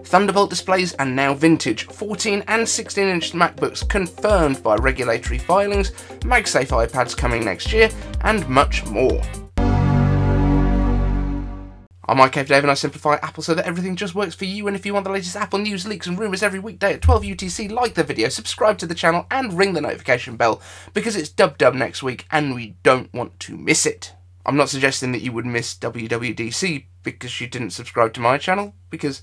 Thunderbolt displays are now vintage, 14 and 16-inch MacBooks confirmed by regulatory filings, MagSafe iPads coming next year, and much more. I'm iCave Dave and I simplify Apple so that everything just works for you, and if you want the latest Apple news, leaks and rumours every weekday at 12 UTC, like the video, subscribe to the channel and ring the notification bell because it's Dub Dub next week and we don't want to miss it. I'm not suggesting that you would miss WWDC because you didn't subscribe to my channel, because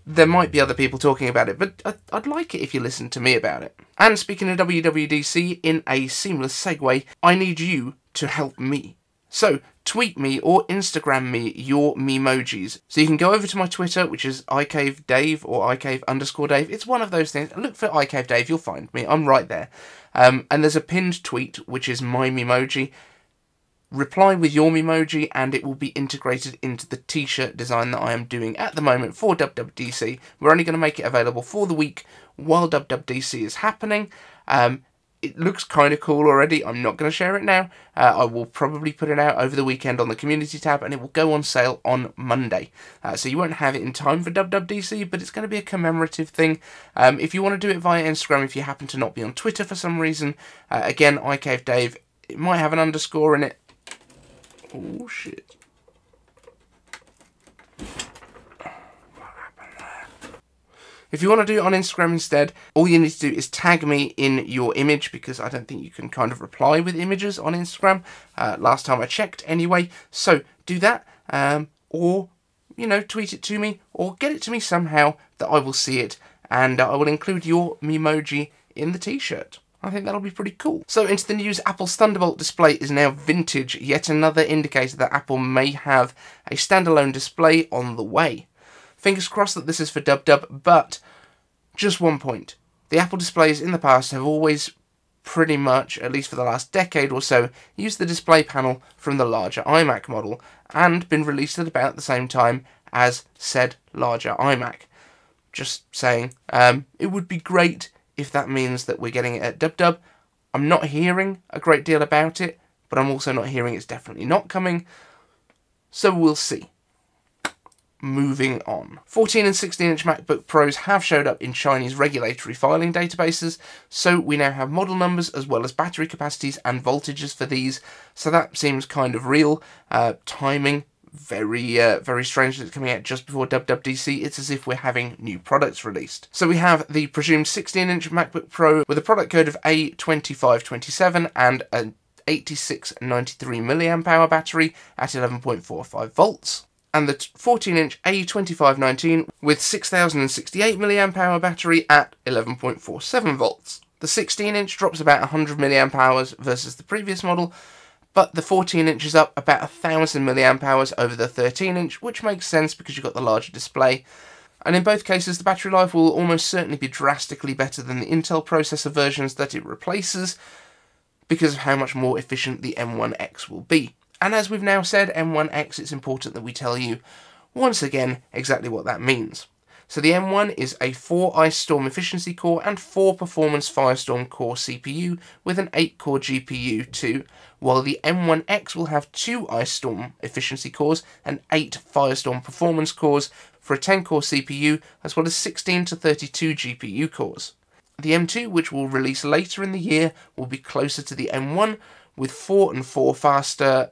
there might be other people talking about it, but I'd like it if you listened to me about it. And speaking of WWDC, in a seamless segue, I need you to help me. So, tweet me or Instagram me your memojis. So you can go over to my Twitter, which is iCaveDave or iCave_Dave. It's one of those things. Look for iCave Dave, you'll find me. I'm right there. And there's a pinned tweet, which is my memoji. Reply with your memoji and it will be integrated into the t-shirt design that I am doing at the moment for WWDC. We're only going to make it available for the week while WWDC is happening. It looks kind of cool already. I'm not going to share it now. I will probably put it out over the weekend on the community tab and it will go on sale on Monday. So you won't have it in time for WWDC, but it's going to be a commemorative thing. If you want to do it via Instagram, if you happen to not be on Twitter for some reason, again, iCave Dave, it might have an underscore in it. Oh shit. If you want to do it on Instagram instead, all you need to do is tag me in your image, because I don't think you can kind of reply with images on Instagram, last time I checked anyway. So do that, or, you know, tweet it to me, or get it to me somehow that I will see it, and I will include your memoji in the t-shirt. I think that'll be pretty cool. So into the news, Apple's Thunderbolt display is now vintage, yet another indicator that Apple may have a standalone display on the way. Fingers crossed that this is for Dub Dub, but just one point. The Apple displays in the past have always pretty much, at least for the last decade or so, used the display panel from the larger iMac model and been released at about the same time as said larger iMac. Just saying, it would be great if that means that we're getting it at Dub Dub. I'm not hearing a great deal about it, but I'm also not hearing it's definitely not coming, so we'll see. Moving on. 14 and 16-inch MacBook Pros have showed up in Chinese regulatory filing databases, so we now have model numbers as well as battery capacities and voltages for these, so that seems kind of real. Timing, very strange that it's coming out just before WWDC. It's as if we're having new products released. So we have the presumed 16-inch MacBook Pro with a product code of A2527 and an 8693 mAh battery at 11.45 volts. And the 14-inch A2519 with 6068 mAh battery at 11.47 volts. The 16-inch drops about 100 mAh versus the previous model, but the 14-inch is up about 1000 mAh over the 13-inch, which makes sense because you've got the larger display. And in both cases, the battery life will almost certainly be drastically better than the Intel processor versions that it replaces, because of how much more efficient the M1X will be. And as we've now said, M1X, it's important that we tell you, once again, exactly what that means. So the M1 is a 4 Ice Storm efficiency core and 4 Performance Firestorm core CPU with an 8-core GPU too, while the M1X will have 2 Ice Storm efficiency cores and 8 Firestorm performance cores for a 10-core CPU, as well as 16 to 32 GPU cores. The M2, which will release later in the year, will be closer to the M1, with 4 and 4 faster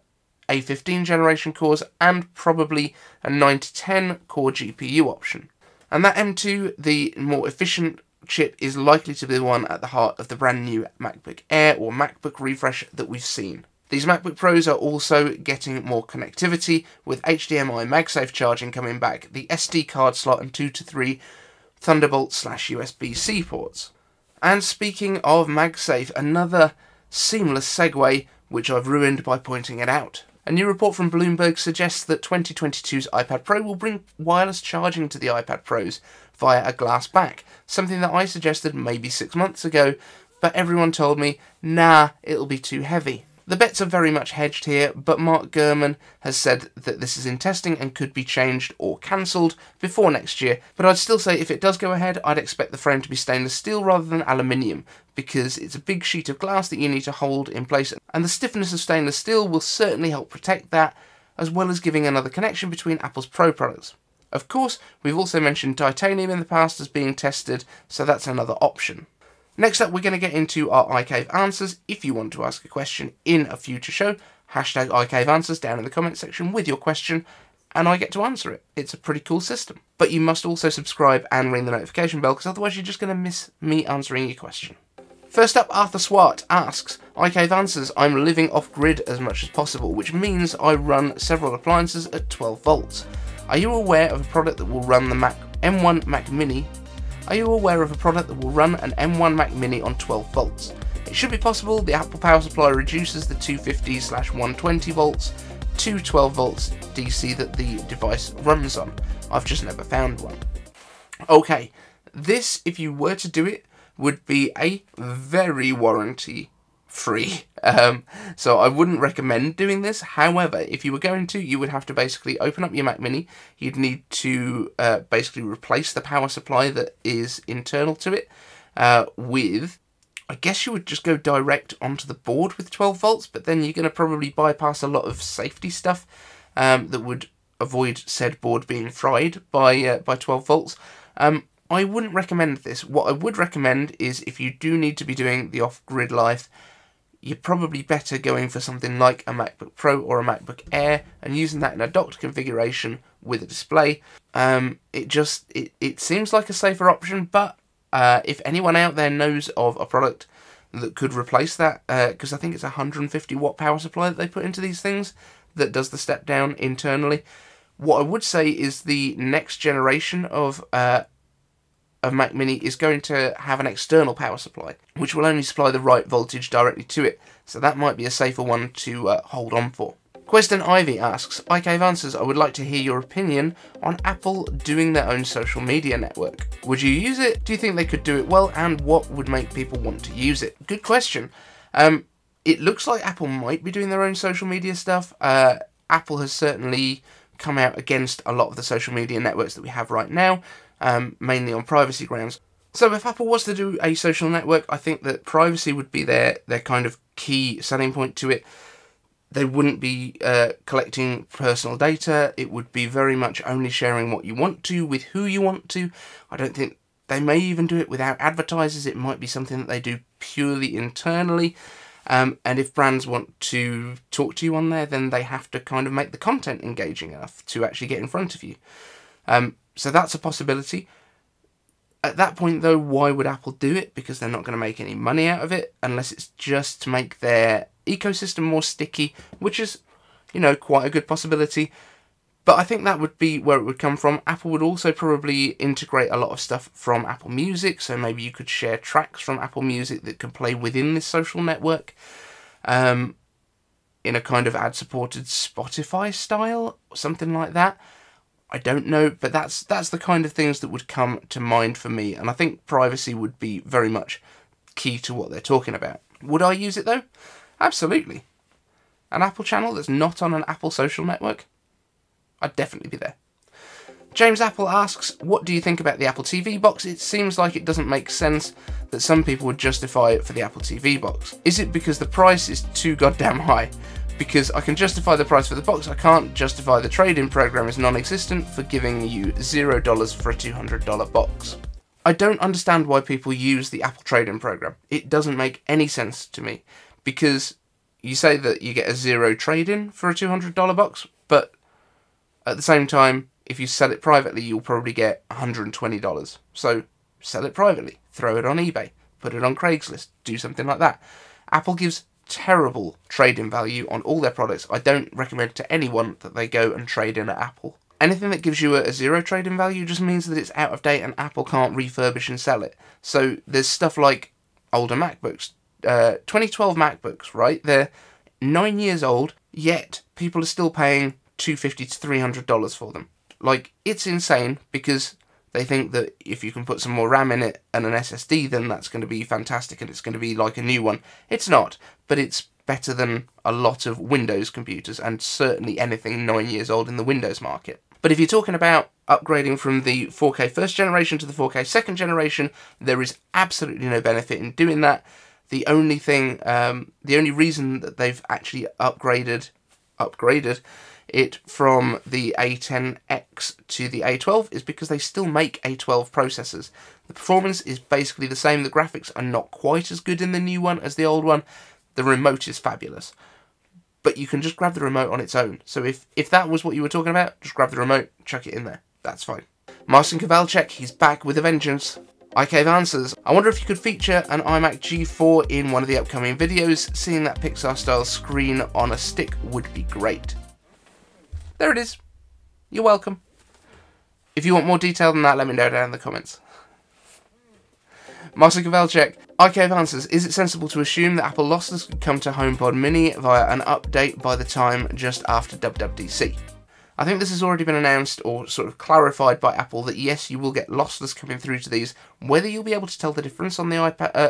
A15 generation cores and probably a 9 to 10 core GPU option. And that M2, the more efficient chip, is likely to be the one at the heart of the brand new MacBook Air or MacBook refresh that we've seen. These MacBook Pros are also getting more connectivity, with HDMI MagSafe charging coming back, the SD card slot and 2 to 3 Thunderbolt/USB-C ports. And speaking of MagSafe, another seamless segue which I've ruined by pointing it out. A new report from Bloomberg suggests that 2022's iPad Pro will bring wireless charging to the iPad Pros via a glass back, something that I suggested maybe 6 months ago, but everyone told me, nah, it'll be too heavy. The bets are very much hedged here, but Mark Gurman has said that this is in testing and could be changed or cancelled before next year, but I'd still say if it does go ahead, I'd expect the frame to be stainless steel rather than aluminium, because it's a big sheet of glass that you need to hold in place, and the stiffness of stainless steel will certainly help protect that, as well as giving another connection between Apple's Pro products. Of course, we've also mentioned titanium in the past as being tested, so that's another option. Next up, we're going to get into our iCave answers. If you want to ask a question in a future show, hashtag iCave answers down in the comment section with your question, and I get to answer it. It's a pretty cool system. But you must also subscribe and ring the notification bell, because otherwise you're just going to miss me answering your question. First up, Arthur Swart asks, iCave answers, I'm living off-grid as much as possible, which means I run several appliances at 12 volts. Are you aware of a product that will run the M1 Mac Mini? Are you aware of a product that will run an M1 Mac Mini on 12 volts? It should be possible. The Apple power supply reduces the 250/120 volts to 12 volts DC that the device runs on. I've just never found one. Okay, this, if you were to do it, would be a very warranty free. So I wouldn't recommend doing this. However, if you were going to, you would have to basically open up your Mac Mini. You'd need to basically replace the power supply that is internal to it with, I guess you would just go direct onto the board with 12 volts, but then you're going to probably bypass a lot of safety stuff that would avoid said board being fried by 12 volts. I wouldn't recommend this. What I would recommend is, if you do need to be doing the off-grid life, you're probably better going for something like a MacBook Pro or a MacBook Air and using that in a docked configuration with a display. It seems like a safer option, but if anyone out there knows of a product that could replace that, because I think it's a 150 watt power supply that they put into these things that does the step down internally. What I would say is the next generation of Mac Mini is going to have an external power supply, which will only supply the right voltage directly to it, so that might be a safer one to hold on for. Question Ivy asks, iCave answers, I would like to hear your opinion on Apple doing their own social media network. Would you use it? Do you think they could do it well? And what would make people want to use it? Good question. It looks like Apple might be doing their own social media stuff. Apple has certainly come out against a lot of the social media networks that we have right now, mainly on privacy grounds. So if Apple was to do a social network, I think that privacy would be their kind of key selling point to it. They wouldn't be collecting personal data. It would be very much only sharing what you want to with who you want to. I don't think they may even do it without advertisers. It might be something that they do purely internally. And if brands want to talk to you on there, then they have to kind of make the content engaging enough to actually get in front of you. So that's a possibility. At that point, though, why would Apple do it? Because they're not going to make any money out of it, unless it's just to make their ecosystem more sticky, which is, you know, quite a good possibility. But I think that would be where it would come from. Apple would also probably integrate a lot of stuff from Apple Music, so maybe you could share tracks from Apple Music that can play within this social network, in a kind of ad-supported Spotify style, or something like that. I don't know, but that's the kind of things that would come to mind for me, and I think privacy would be very much key to what they're talking about. Would I use it, though? Absolutely. An Apple channel that's not on an Apple social network? I'd definitely be there. James Apple asks, what do you think about the Apple TV box? It seems like it doesn't make sense that some people would justify it for the Apple TV box. Is it because the price is too goddamn high? Because I can justify the price for the box, I can't justify the trade-in program as non-existent for giving you $0 for a $200 box. I don't understand why people use the Apple trade-in program. It doesn't make any sense to me, because you say that you get a $0 trade-in for a $200 box, but at the same time, if you sell it privately, you'll probably get $120. So sell it privately, throw it on eBay, put it on Craigslist, do something like that. Apple gives terrible trade-in value on all their products. I don't recommend to anyone that they go and trade in at Apple. Anything that gives you a $0 trade-in value just means that it's out of date and Apple can't refurbish and sell it. So there's stuff like older MacBooks, 2012 MacBooks, right? They're 9 years old, yet people are still paying $250 to $300 for them. Like, it's insane, because they think that if you can put some more RAM in it and an SSD, then that's going to be fantastic and it's going to be like a new one. It's not, but it's better than a lot of Windows computers, and certainly anything 9 years old in the Windows market. But if you're talking about upgrading from the 4K first generation to the 4K second generation, there is absolutely no benefit in doing that. The only thing, the only reason that they've actually upgraded it from the A10X to the A12 is because they still make A12 processors. The performance is basically the same. The graphics are not quite as good in the new one as the old one. The remote is fabulous. But you can just grab the remote on its own. So if that was what you were talking about, just grab the remote, chuck it in there. That's fine. Marcin Kowalczyk, he's back with a vengeance. iCave Answers. I wonder if you could feature an iMac G4 in one of the upcoming videos. Seeing that Pixar-style screen on a stick would be great. There it is. You're welcome. If you want more detail than that, let me know down in the comments. Marcin Kowalczyk. iCave Answers. Is it sensible to assume that Apple Lossless could come to HomePod Mini via an update by the time just after WWDC? I think this has already been announced or sort of clarified by Apple that yes, you will get lossless coming through to these. Whether you'll be able to tell the difference on the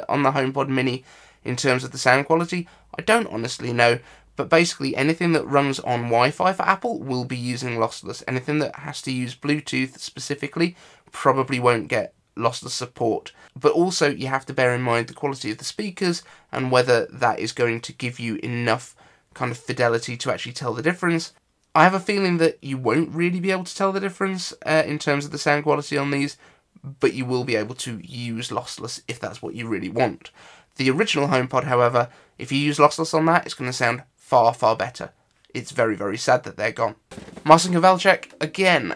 on the HomePod Mini in terms of the sound quality, I don't honestly know. But basically, anything that runs on Wi-Fi for Apple will be using lossless. Anything that has to use Bluetooth specifically probably won't get lossless support. But also, you have to bear in mind the quality of the speakers and whether that is going to give you enough kind of fidelity to actually tell the difference. I have a feeling that you won't really be able to tell the difference in terms of the sound quality on these, but you will be able to use lossless if that's what you really want. The original HomePod, however, if you use lossless on that, it's going to sound far, far better. It's very, very sad that they're gone. Marcin Kowalczyk, again,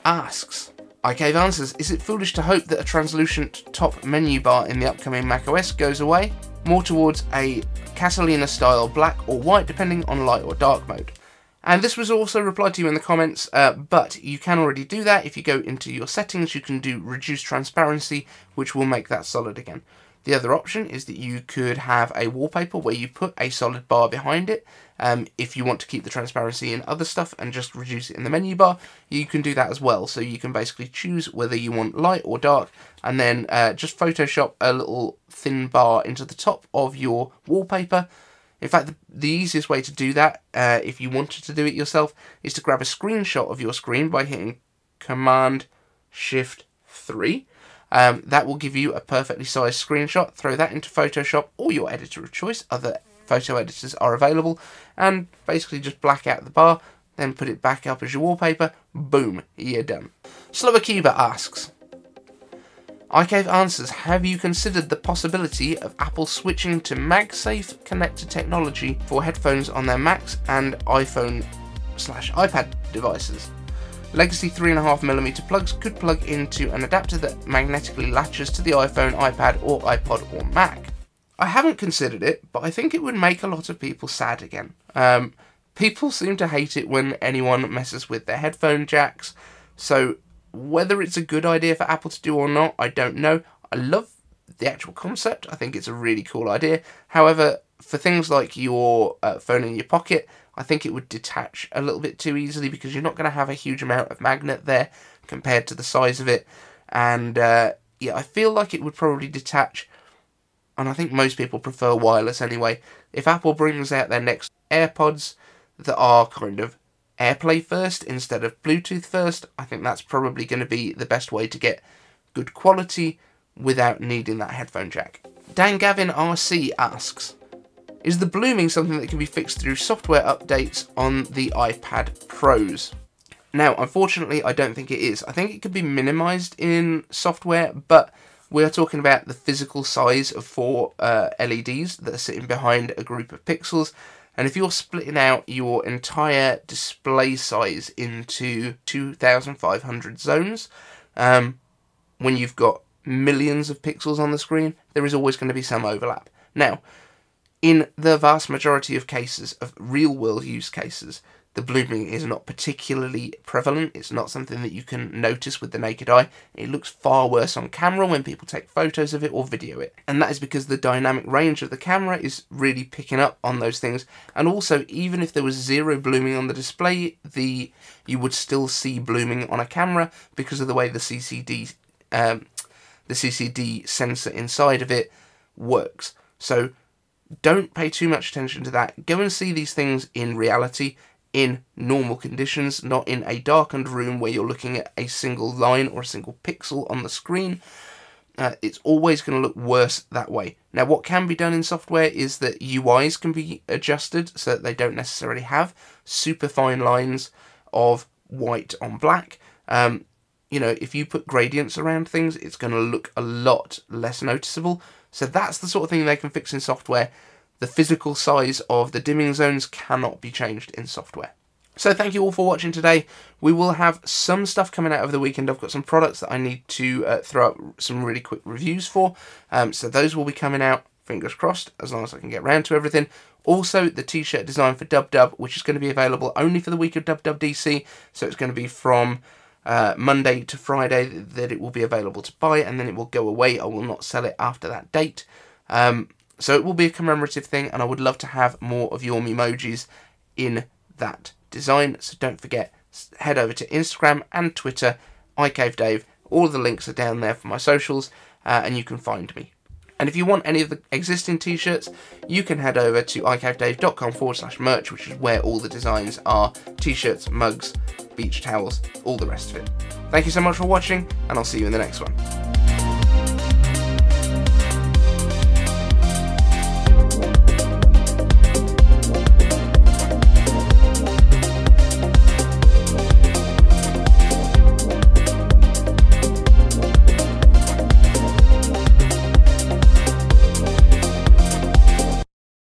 asks, iCave Answers, is it foolish to hope that a translucent top menu bar in the upcoming macOS goes away? More towards a Catalina-style black or white, depending on light or dark mode. And this was also replied to you in the comments, but you can already do that. If you go into your settings, you can do reduce transparency, which will make that solid again. The other option is that you could have a wallpaper where you put a solid bar behind it. If you want to keep the transparency in other stuff and just reduce it in the menu bar, you can do that as well. So you can basically choose whether you want light or dark, and then just Photoshop a little thin bar into the top of your wallpaper. In fact, the easiest way to do that, if you wanted to do it yourself, is to grab a screenshot of your screen by hitting Command-Shift-3. That will give you a perfectly sized screenshot. Throw that into Photoshop or your editor of choice. Other photo editors are available. And basically just black out the bar, then put it back up as your wallpaper. Boom, you're done. Slowakiba asks, iCave Answers, have you considered the possibility of Apple switching to MagSafe connector technology for headphones on their Macs and iPhone/iPad devices? Legacy 3.5mm plugs could plug into an adapter that magnetically latches to the iPhone, iPad or iPod or Mac. I haven't considered it, but I think it would make a lot of people sad again. People seem to hate it when anyone messes with their headphone jacks, so whether it's a good idea for Apple to do or not, I don't know. I love the actual concept. I think it's a really cool idea. However, for things like your phone in your pocket, I think it would detach a little bit too easily because you're not going to have a huge amount of magnet there compared to the size of it. And yeah, I feel like it would probably detach. And I think most people prefer wireless anyway. If Apple brings out their next AirPods that are kind of AirPlay first instead of Bluetooth first, I think that's probably going to be the best way to get good quality without needing that headphone jack. Dan Gavin RC asks, is the blooming something that can be fixed through software updates on the iPad Pros? Now, unfortunately, I don't think it is. I think it could be minimized in software, but we are talking about the physical size of 4 LEDs that are sitting behind a group of pixels. And if you're splitting out your entire display size into 2,500 zones, when you've got millions of pixels on the screen, there is always going to be some overlap. Now, in the vast majority of cases, of real-world use cases, the blooming is not particularly prevalent. It's not something that you can notice with the naked eye. It looks far worse on camera when people take photos of it or video it. And that is because the dynamic range of the camera is really picking up on those things. And also, even if there was zero blooming on the display, you would still see blooming on a camera because of the way the CCD sensor inside of it works. So don't pay too much attention to that. Go and see these things in reality, in normal conditions, not in a darkened room where you're looking at a single line or a single pixel on the screen. it's always going to look worse that way. Now, what can be done in software is that UIs can be adjusted so that they don't necessarily have super fine lines of white on black. You know, if you put gradients around things, it's going to look a lot less noticeable. So that's the sort of thing they can fix in software. The physical size of the dimming zones cannot be changed in software. So thank you all for watching today. We will have some stuff coming out over the weekend. I've got some products that I need to throw up some really quick reviews for. So those will be coming out, fingers crossed, as long as I can get around to everything. Also, the t-shirt design for Dub Dub, which is going to be available only for the week of Dub Dub DC. So it's going to be from Monday to Friday that it will be available to buy, and then it will go away. I will not sell it after that date. So it will be a commemorative thing, and I would love to have more of your Memojis in that design. So don't forget, head over to Instagram and Twitter, iCaveDave. All the links are down there for my socials, and you can find me. And if you want any of the existing t-shirts, you can head over to iCaveDave.com/merch, which is where all the designs are: t-shirts, mugs, beach towels, all the rest of it. Thank you so much for watching, and I'll see you in the next one.